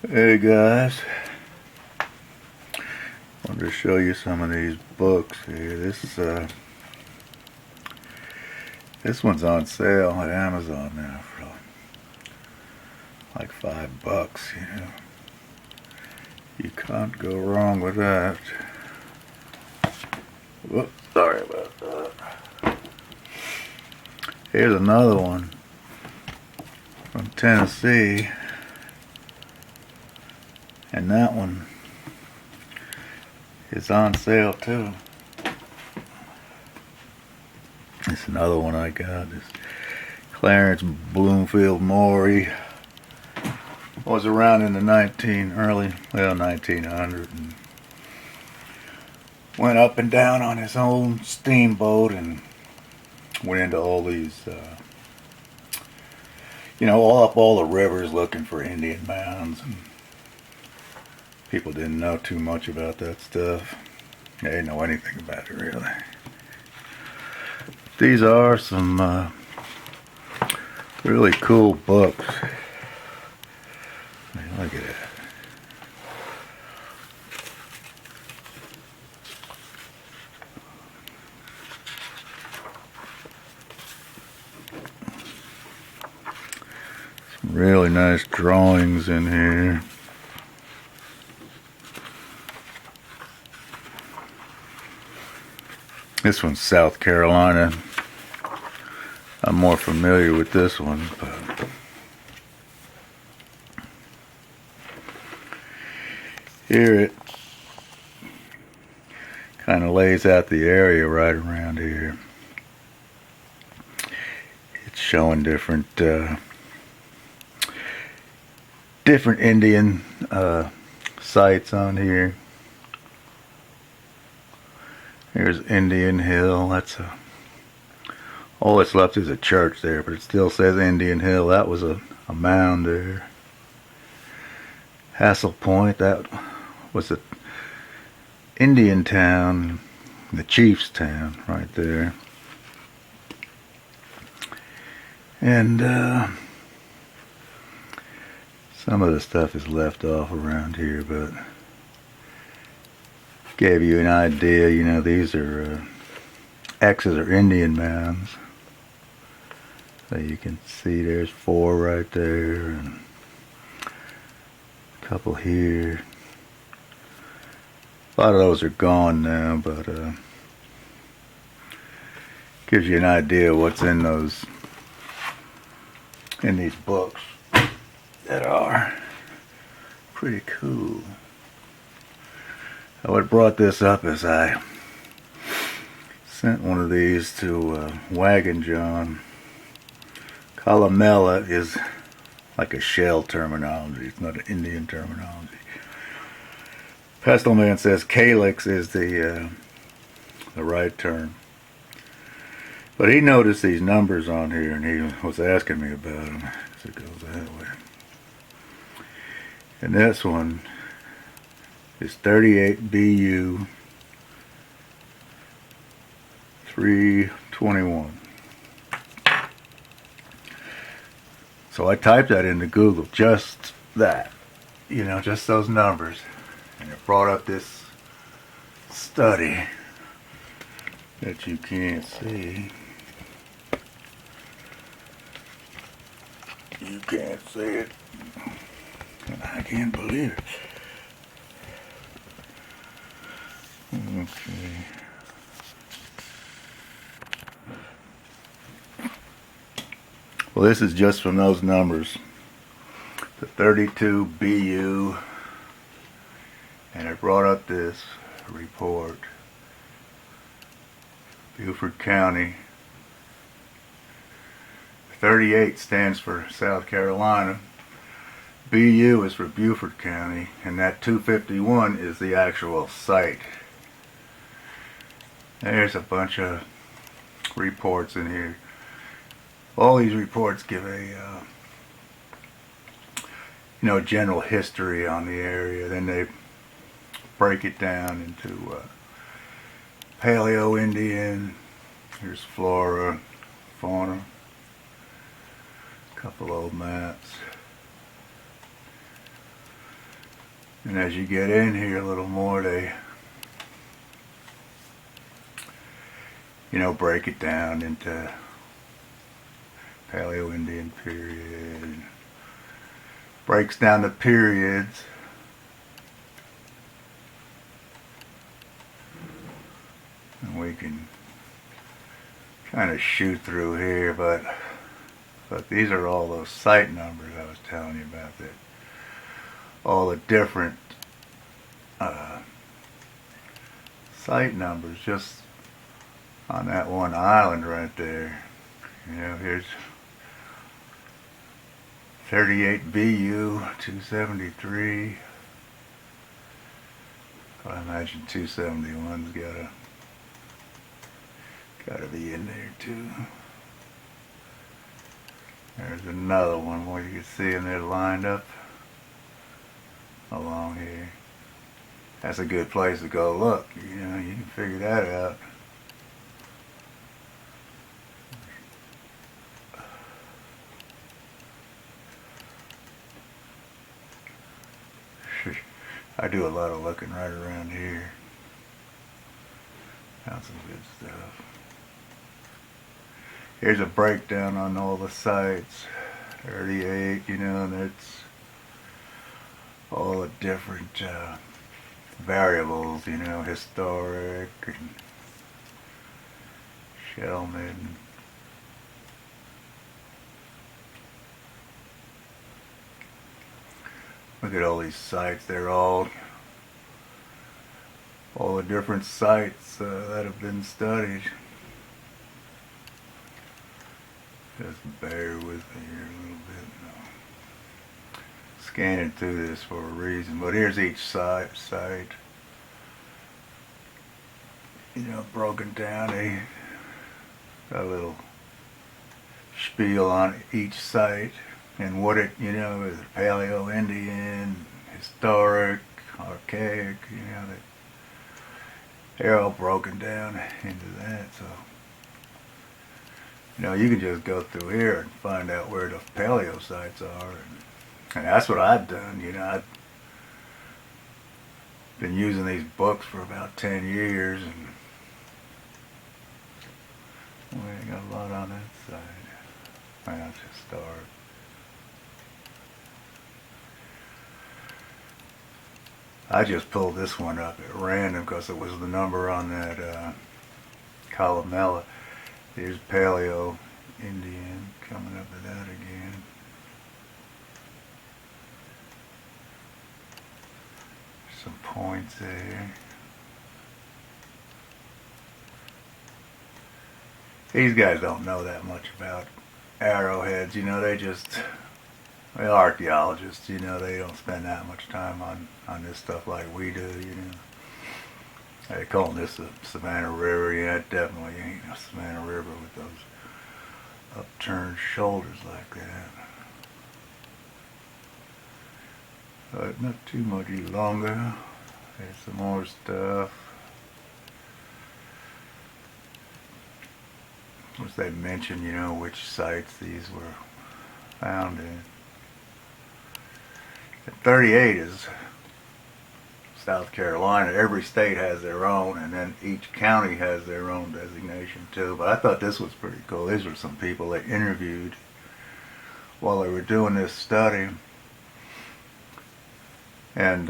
Hey guys, wanted to show you some of these books here. This one's on sale at Amazon now for like $5. You can't go wrong with that. Whoops, sorry about that. Here's another one from Tennessee, and that one is on sale too. It's another one I got. This Clarence Bloomfield Maury was around in the 1900 and went up and down on his own steamboat and went into all these, all up all the rivers looking for Indian mounds. And people didn't know too much about that stuff. They didn't know anything about it really. These are some really cool books. Look at that. Some really nice drawings in here. This one's South Carolina. I'm more familiar with this one, but here it kind of lays out the area right around here. It's showing different Indian sites on here. Here's Indian Hill. All that's left is a church there, but it still says Indian Hill. That was a mound there. Hassel Point, that was an Indian town, the chief's town right there. And some of the stuff is left off around here, but gave you an idea. These are X's are Indian mounds. So you can see there's 4 right there and a couple here. A lot of those are gone now, but gives you an idea what's in these books that are pretty cool. What brought this up is I sent one of these to Wagon John. Columella is like a shell terminology. It's not an Indian terminology. Pestle Man says calyx is the right term. But he noticed these numbers on here and he was asking me about them. So it goes that way. And this one is 38 BU 321. So I typed that into Google, just that, just those numbers, and it brought up this study that you can't see. You can't see it, and I can't believe it. Okay. Well, this is just from those numbers. The 32 BU, and it brought up this report. Beaufort County. 38 stands for South Carolina. BU is for Beaufort County, and that 251 is the actual site. There's a bunch of reports in here. All these reports give a general history on the area. Then they break it down into Paleo-Indian. Here's flora, fauna. A couple old maps. And as you get in here a little more, they, break it down into Paleo-Indian period. Breaks down the periods. And we can kind of shoot through here, but these are all those site numbers I was telling you about. That all the different site numbers just on that one island right there. Here's 38 BU, 273. I imagine 271's gotta be in there too. There's another one where you can see them, they're lined up along here. That's a good place to go look. You can figure that out. I do a lot of looking right around here. Found some good stuff. Here's a breakdown on all the sites. 38, and it's all the different variables, historic and Shellman. Look at all these sites. They're all the different sites that have been studied. Just bear with me here a little bit. No. Scanning through this for a reason. But here's each site. Broken down. A little spiel on each site. And what it, is Paleo-Indian, historic, archaic, they're all broken down into that. So, you can just go through here and find out where the paleo sites are. And that's what I've done. I've been using these books for about 10 years. And we ain't got a lot on that side. I'll just start. I just pulled this one up at random because it was the number on that columella. Here's Paleo Indian coming up with that again. Some points there. These guys don't know that much about arrowheads. They're archaeologists, they don't spend that much time on this stuff like we do, They call this the Savannah River. Yeah, it definitely ain't a Savannah River with those upturned shoulders like that. But not too much longer. There's some more stuff. Of course, they mention, which sites these were found in. 38 is South Carolina. Every state has their own, and then each county has their own designation too. But I thought this was pretty cool. These were some people they interviewed while they were doing this study. And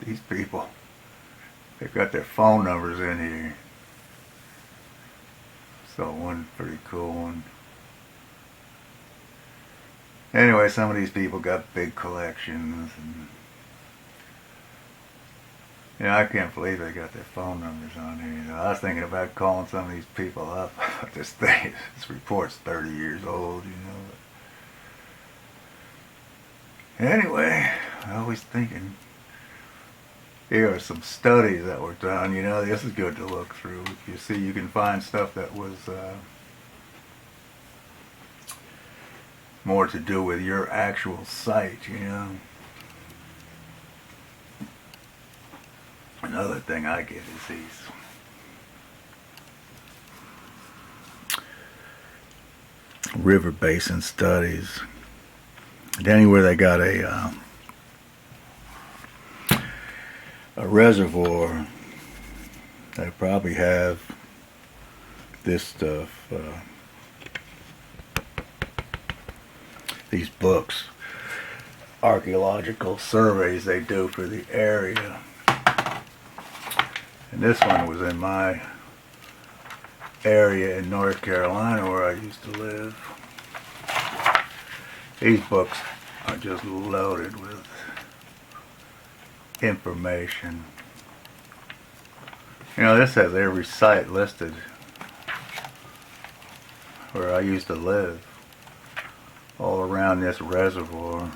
these people, they've got their phone numbers in here. So one pretty cool one. Anyway, some of these people got big collections, and I can't believe they got their phone numbers on here. I was thinking about calling some of these people up. This report's 30 years old, Anyway, I was thinking, here are some studies that were done. This is good to look through. You see, you can find stuff that was more to do with your actual site, Another thing I get is these river basin studies. Anywhere they got a reservoir, they probably have this stuff, these books, archaeological surveys they do for the area. And this one was in my area in North Carolina where I used to live. These books are just loaded with information. You know, this has every site listed where I used to live, all around this reservoir.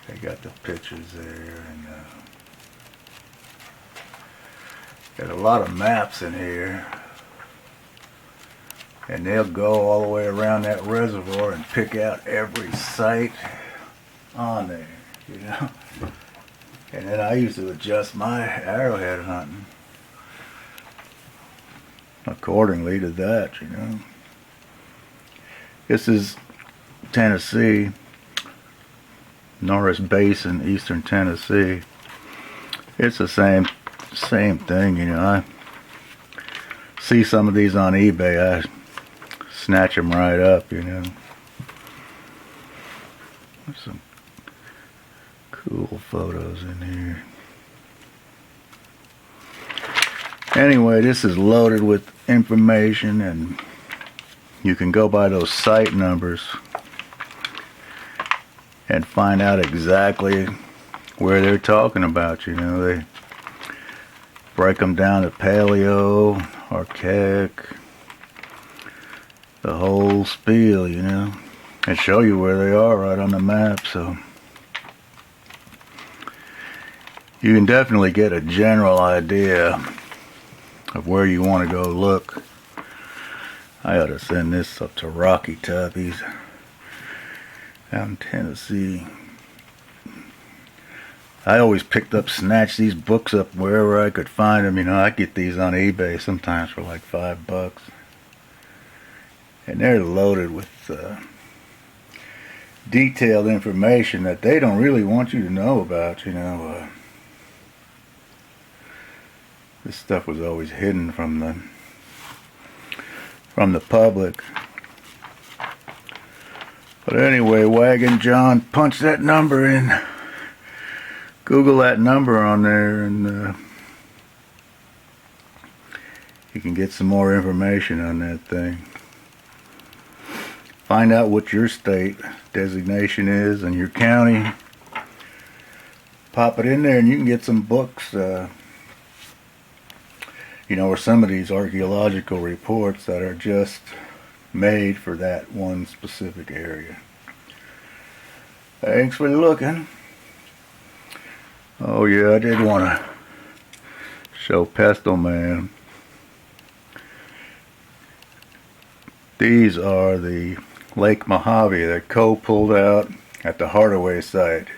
They got the pictures there, and got a lot of maps in here, and they'll go all the way around that reservoir and pick out every site on there, you know. And then I used to adjust my arrowhead hunting accordingly to that, you know. This is Tennessee, Norris Basin, eastern Tennessee. It's the same thing, you know. I see some of these on eBay, I snatch them right up, you know. There's some cool photos in here. Anyway, this is loaded with information, and you can go by those site numbers and find out exactly where they're talking about, you know. They break them down to paleo, archaic, the whole spiel, you know, and show you where they are right on the map. So you can definitely get a general idea of where you want to go look. I ought to send this up to Rocky Top. He's out in Tennessee. I always snatch these books up wherever I could find them. You know, I get these on eBay sometimes for like $5. And they're loaded with detailed information that they don't really want you to know about, you know. This stuff was always hidden from the public. But anyway, Wagon John, punch that number in. Google that number on there, and you can get some more information on that thing. Find out what your state designation is and your county. Pop it in there, and you can get some books, you know, or some of these archaeological reports that are just made for that one specific area. Thanks for looking. Oh yeah, I did want to show Pestle Man. These are the Lake Mojave that Coe pulled out at the Hardaway site.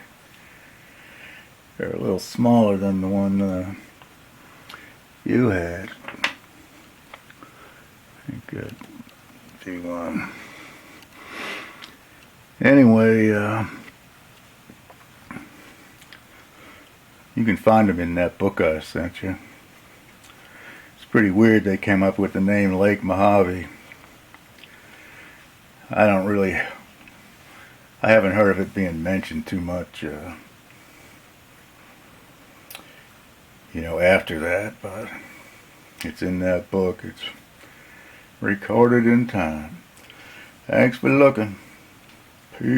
They're a little smaller than the one you had. I think anyway, you can find them in that book I sent you. It's pretty weird they came up with the name Lake Mojave. I haven't heard of it being mentioned too much, you know, after that, but it's in that book. It's recorded in time. Thanks for looking. Peace.